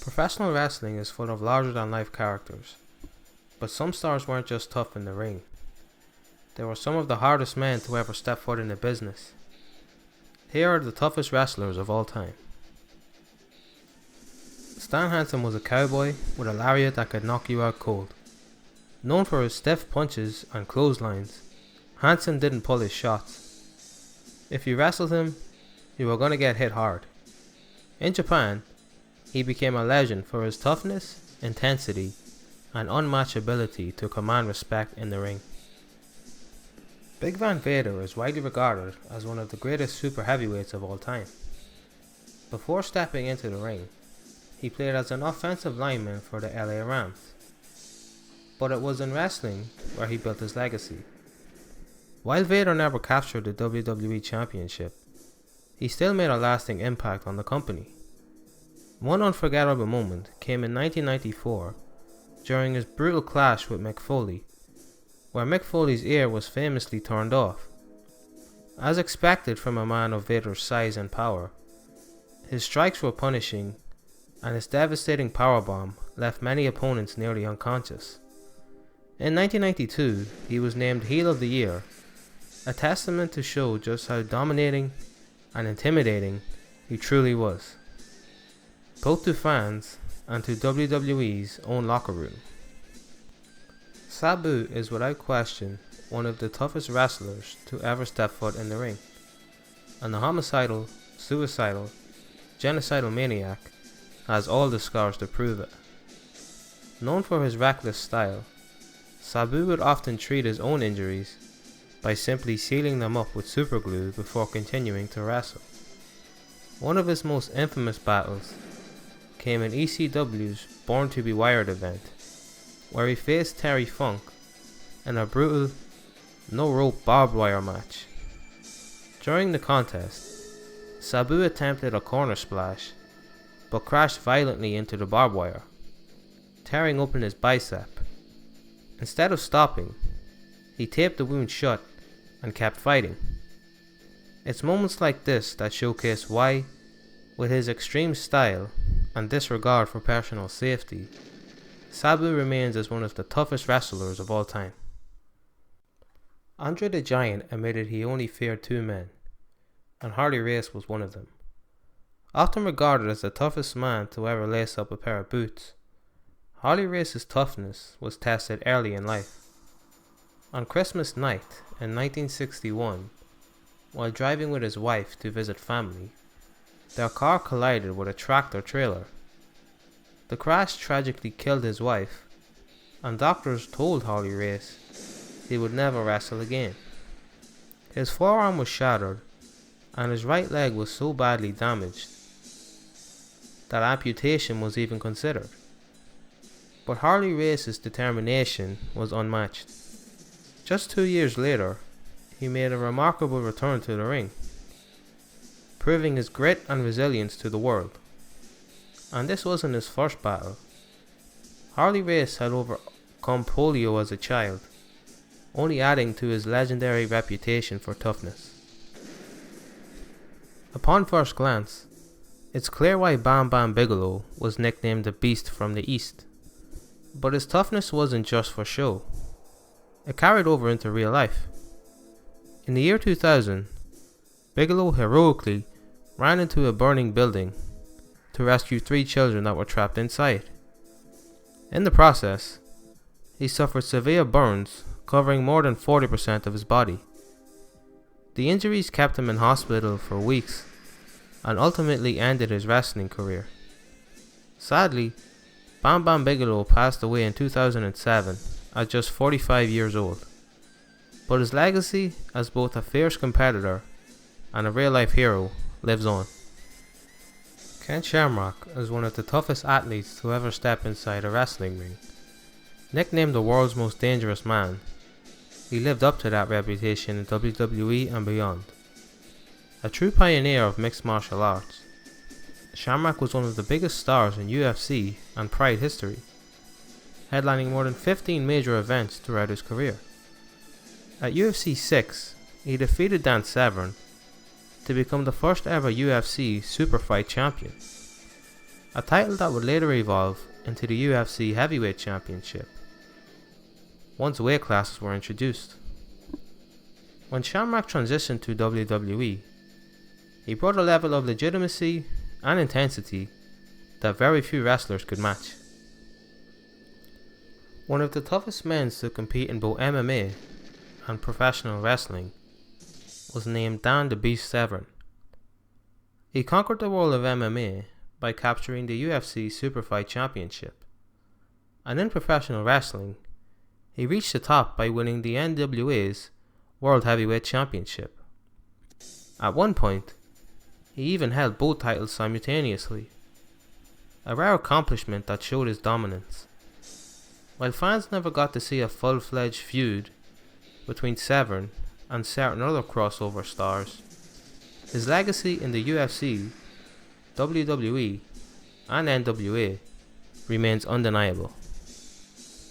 Professional wrestling is full of larger-than-life characters, but some stars weren't just tough in the ring. They were some of the hardest men to ever step foot in the business. Here are the toughest wrestlers of all time. Stan Hansen was a cowboy with a lariat that could knock you out cold. Known for his stiff punches and clotheslines, Hansen didn't pull his shots. If you wrestled him, you were going to get hit hard. In Japan, he became a legend for his toughness, intensity, and unmatched ability to command respect in the ring. Big Van Vader is widely regarded as one of the greatest super heavyweights of all time. Before stepping into the ring, he played as an offensive lineman for the LA Rams. But it was in wrestling where he built his legacy. While Vader never captured the WWE Championship, he still made a lasting impact on the company. One unforgettable moment came in 1994 during his brutal clash with Mick Foley, where Mick Foley's ear was famously turned off. As expected from a man of Vader's size and power, his strikes were punishing, and his devastating powerbomb left many opponents nearly unconscious. In 1992, he was named Heel of the Year, a testament to show just how dominating and intimidating he truly was, both to fans and to WWE's own locker room. Sabu is without question one of the toughest wrestlers to ever step foot in the ring, and the homicidal, suicidal, genocidal maniac has all the scars to prove it. Known for his reckless style, Sabu would often treat his own injuries by simply sealing them up with superglue before continuing to wrestle. One of his most infamous battles came in ECW's Born to be Wired event, where he faced Terry Funk in a brutal no-rope barbed wire match. During the contest, Sabu attempted a corner splash, but crashed violently into the barbed wire, tearing open his bicep. Instead of stopping, he taped the wound shut and kept fighting. It's moments like this that showcase why, with his extreme style and disregard for personal safety, Sabu remains as one of the toughest wrestlers of all time. Andre the Giant admitted he only feared two men, and Harley Race was one of them. Often regarded as the toughest man to ever lace up a pair of boots, Harley Race's toughness was tested early in life. On Christmas night in 1961, while driving with his wife to visit family, their car collided with a tractor trailer. The crash tragically killed his wife, and doctors told Harley Race he would never wrestle again. His forearm was shattered, and his right leg was so badly damaged that amputation was even considered. But Harley Race's determination was unmatched. Just 2 years later, he made a remarkable return to the ring, proving his grit and resilience to the world. And this wasn't his first battle. Harley Race had overcome polio as a child, only adding to his legendary reputation for toughness. Upon first glance, it's clear why Bam Bigelow was nicknamed the Beast from the East. But his toughness wasn't just for show. It carried over into real life. In the year 2000, Bigelow heroically ran into a burning building to rescue 3 children that were trapped inside. In the process, he suffered severe burns covering more than 40% of his body. The injuries kept him in hospital for weeks and ultimately ended his wrestling career. Sadly, Bam Bigelow passed away in 2007 at just 45 years old. But his legacy as both a fierce competitor and a real-life hero lives on. Ken Shamrock is one of the toughest athletes to ever step inside a wrestling ring. Nicknamed the world's most dangerous man, he lived up to that reputation in WWE and beyond. A true pioneer of mixed martial arts, Shamrock was one of the biggest stars in UFC and Pride history, headlining more than 15 major events throughout his career. At UFC 6, he defeated Severn to become the first ever UFC Super Fight champion. a title that would later evolve into the UFC Heavyweight Championship once weight classes were introduced. When Shamrock transitioned to WWE, he brought a level of legitimacy and intensity that very few wrestlers could match. One of the toughest men to compete in both MMA and professional wrestling was named Dan the Beast Severn. He conquered the world of MMA by capturing the UFC Superfight Championship, and in professional wrestling, he reached the top by winning the NWA's World Heavyweight Championship. At one point, he even held both titles simultaneously, a rare accomplishment that showed his dominance. While fans never got to see a full-fledged feud between Severn and certain other crossover stars, his legacy in the UFC, WWE, and NWA remains undeniable.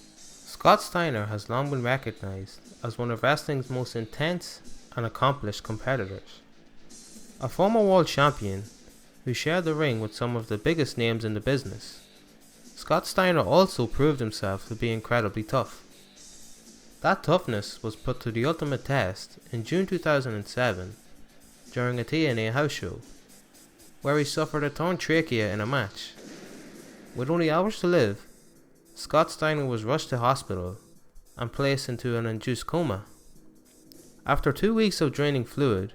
Scott Steiner has long been recognized as one of wrestling's most intense and accomplished competitors. A former world champion who shared the ring with some of the biggest names in the business, Scott Steiner also proved himself to be incredibly tough. That toughness was put to the ultimate test in June 2007 during a TNA house show, where he suffered a torn trachea in a match. With only hours to live, Scott Steiner was rushed to hospital and placed into an induced coma. After 2 weeks of draining fluid,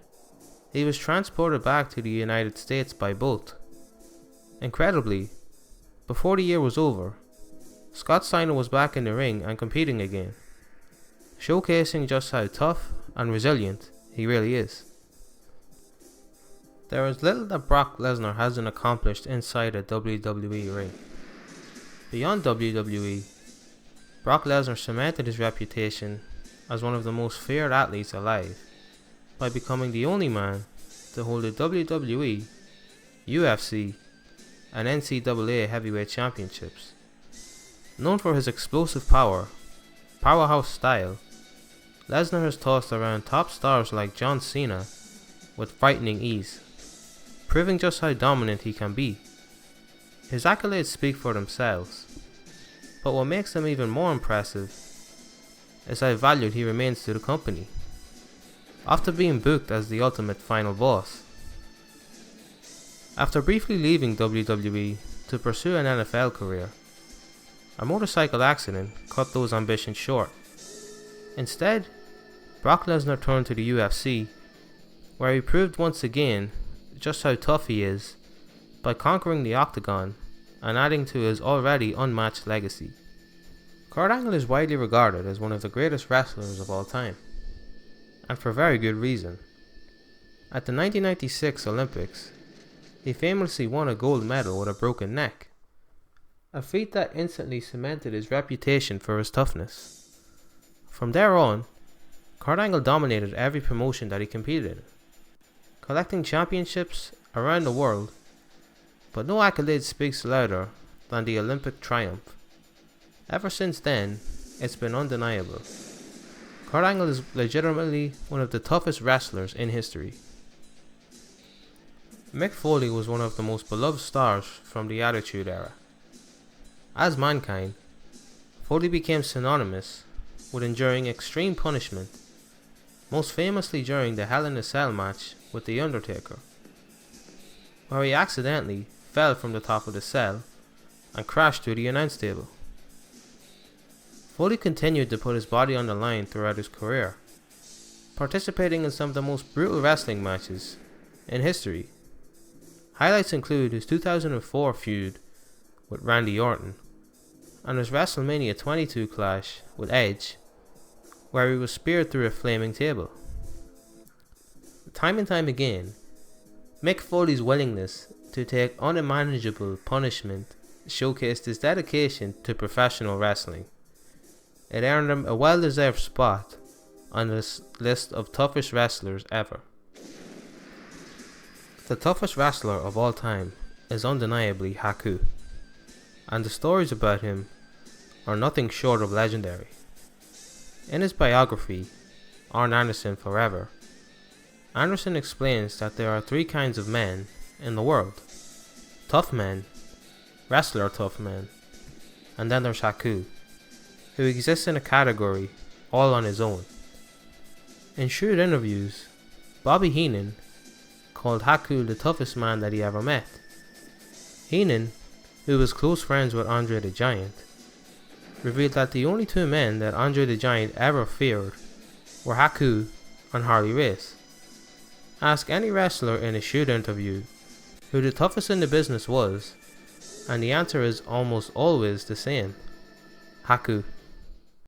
he was transported back to the United States by boat. Incredibly, before the year was over, Scott Steiner was back in the ring and competing again, showcasing just how tough and resilient he really is. There is little that Brock Lesnar hasn't accomplished inside a WWE ring. Beyond WWE, Brock Lesnar cemented his reputation as one of the most feared athletes alive by becoming the only man to hold the WWE, UFC, and NCAA heavyweight championships. Known for his explosive power, powerhouse style, Lesnar has tossed around top stars like John Cena with frightening ease, proving just how dominant he can be. His accolades speak for themselves, but what makes them even more impressive is how valued he remains to the company, after being booked as the ultimate final boss. After briefly leaving WWE to pursue an NFL career, a motorcycle accident cut those ambitions short. Instead, Brock Lesnar turned to the UFC, where he proved once again just how tough he is by conquering the octagon and adding to his already unmatched legacy. Kurt Angle is widely regarded as one of the greatest wrestlers of all time, and for very good reason. At the 1996 Olympics, he famously won a gold medal with a broken neck, a feat that instantly cemented his reputation for his toughness. From there on, Kurt Angle dominated every promotion that he competed in, collecting championships around the world, but no accolade speaks louder than the Olympic triumph. Ever since then, it's been undeniable. Kurt Angle is legitimately one of the toughest wrestlers in history. Mick Foley was one of the most beloved stars from the Attitude Era. As Mankind, Foley became synonymous with enduring extreme punishment, most famously during the Hell in a Cell match with The Undertaker, where he accidentally fell from the top of the cell and crashed through the announce table. Foley continued to put his body on the line throughout his career, participating in some of the most brutal wrestling matches in history. Highlights include his 2004 feud with Randy Orton and his WrestleMania 22 clash with Edge, where he was speared through a flaming table. Time and time again, Mick Foley's willingness to take unmanageable punishment showcased his dedication to professional wrestling. It earned him a well-deserved spot on this list of toughest wrestlers ever. The toughest wrestler of all time is undeniably Haku, and the stories about him are nothing short of legendary. In his biography, Arn Anderson Forever, Anderson explains that there are three kinds of men in the world: tough men, wrestler tough man. And then there's Haku, who exists in a category all on his own. In shoot interviews, Bobby Heenan called Haku the toughest man that he ever met. Heenan, who was close friends with Andre the Giant, revealed that the only two men that Andre the Giant ever feared were Haku and Harley Race. Ask any wrestler in a shoot interview who the toughest in the business was, and the answer is almost always the same: Haku.